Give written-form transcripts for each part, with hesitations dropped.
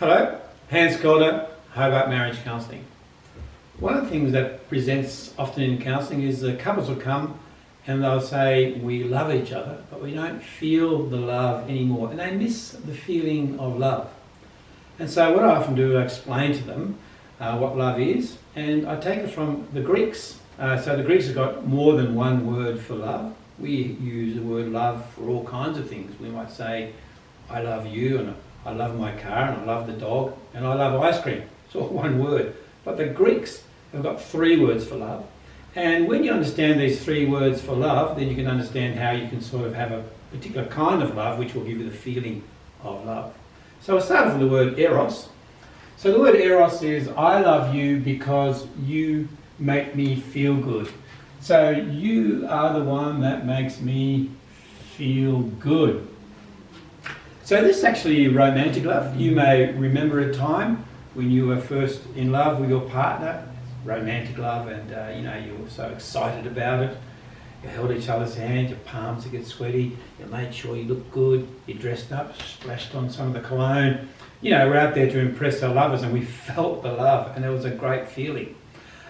Hello, Hans Calder, Hobart Marriage Counselling. One of the things that presents often in counselling is that couples will come and they'll say, we love each other, but we don't feel the love anymore. And they miss the feeling of love. And so what I often do, I explain to them what love is, and I take it from the Greeks. So the Greeks have got more than one word for love. We use the word love for all kinds of things. We might say, I love you, and I love my car, and I love the dog, and I love ice cream. It's all one word. But the Greeks have got 3 words for love. And when you understand these 3 words for love, then you can understand how you can sort of have a particular kind of love which will give you the feeling of love. So we'll start with the word eros. So the word eros is, I love you because you make me feel good. So you are the one that makes me feel good. So this is actually romantic love. You may remember a time when you were first in love with your partner, romantic love, and you were so excited about it. You held each other's hand, your palms would get sweaty, you made sure you looked good, you dressed up, splashed on some of the cologne. We're out there to impress our lovers, and we felt the love, and it was a great feeling.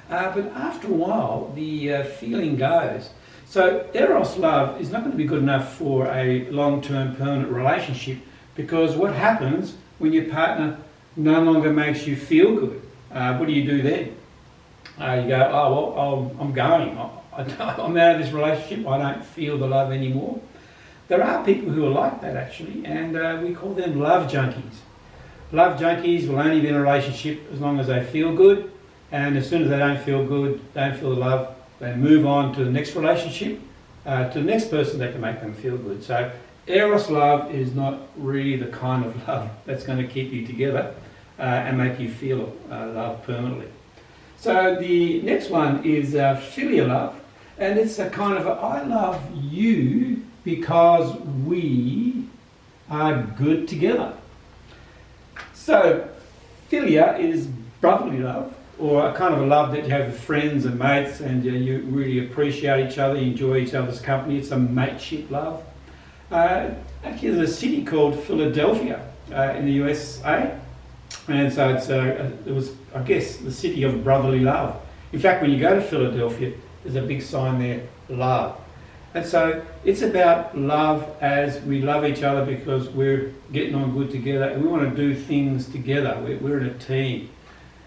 But after a while, the feeling goes. So eros love is not going to be good enough for a long-term permanent relationship, because what happens when your partner no longer makes you feel good? What do you do then? You go, oh well, I'm going. I'm out of this relationship. I don't feel the love anymore. There are people who are like that actually, and we call them love junkies. Love junkies will only be in a relationship as long as they feel good, and as soon as they don't feel good, don't feel the love, they move on to the next relationship, to the next person that can make them feel good. So eros love is not really the kind of love that's going to keep you together and make you feel love permanently. So the next one is philia love, and it's a kind of I love you because we are good together. So philia is brotherly love, or a kind of a love that you have with friends and mates, and you really appreciate each other, you enjoy each other's company. It's a mateship love. Actually, there's a city called Philadelphia in the USA, and so it was, I guess, the city of brotherly love. In fact, when you go to Philadelphia, there's a big sign there, love. And so it's about love as we love each other because we're getting on good together and we want to do things together. We're in a team.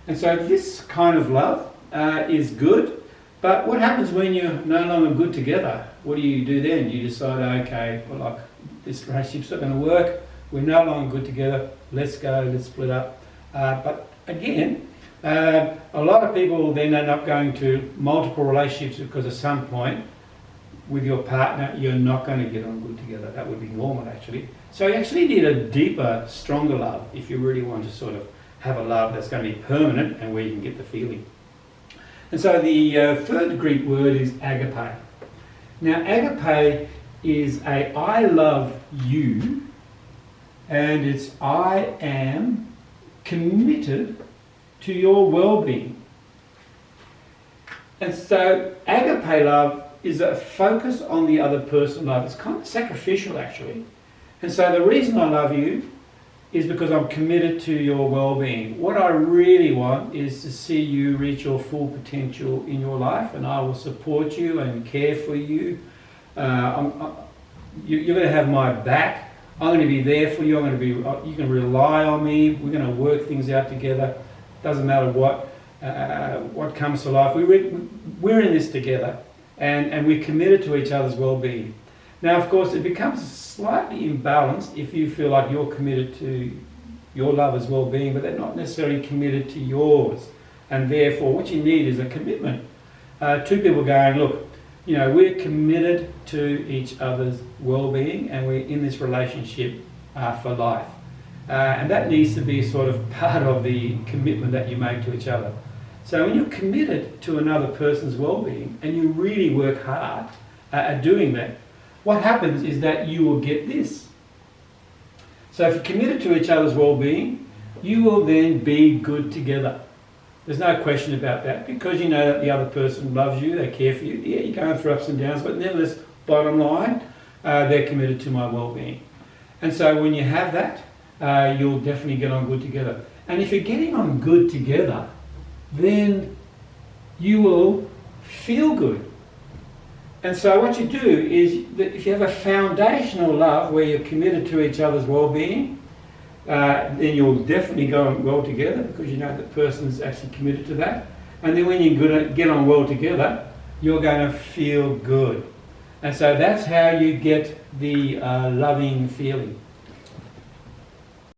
And so this kind of love is good, but what happens when you're no longer good together? What do you do then? You decide, okay, well, this relationship's not going to work, we're no longer good together, let's go, let's split up. But again, a lot of people then end up going to multiple relationships because at some point with your partner you're not going to get on good together. That would be normal actually. So you actually need a deeper, stronger love if you really want to sort of have a love that's going to be permanent and where you can get the feeling. And so the third Greek word is agape. Now agape is a I love you, and it's I am committed to your well-being. And so agape love is a focus on the other person love. It's kind of sacrificial actually. And so the reason I love you is because I'm committed to your well-being. What I really want is to see you reach your full potential in your life, and I will support you and care for you. You're going to have my back. I'm going to be there for you. You can rely on me. We're going to work things out together. Doesn't matter what comes to life. We're in this together, and we're committed to each other's well-being. Now, of course, it becomes slightly imbalanced if you feel like you're committed to your lover's well-being, but they're not necessarily committed to yours. And therefore, what you need is a commitment. 2 people going, look, we're committed to each other's well-being, and we're in this relationship for life. And that needs to be sort of part of the commitment that you make to each other. So when you're committed to another person's well-being and you really work hard at doing that, what happens is that you will get this. So if you're committed to each other's well-being, you will then be good together. There's no question about that, because you know that the other person loves you, they care for you. Yeah, you're going through ups and downs, but nevertheless, bottom line, they're committed to my well-being. And so when you have that, you'll definitely get on good together. And if you're getting on good together, then you will feel good. And so what you do is that if you have a foundational love where you're committed to each other's well-being, then you'll definitely go on well together because you know that person's actually committed to that. And then when you get on well together, you're going to feel good. And so that's how you get the loving feeling.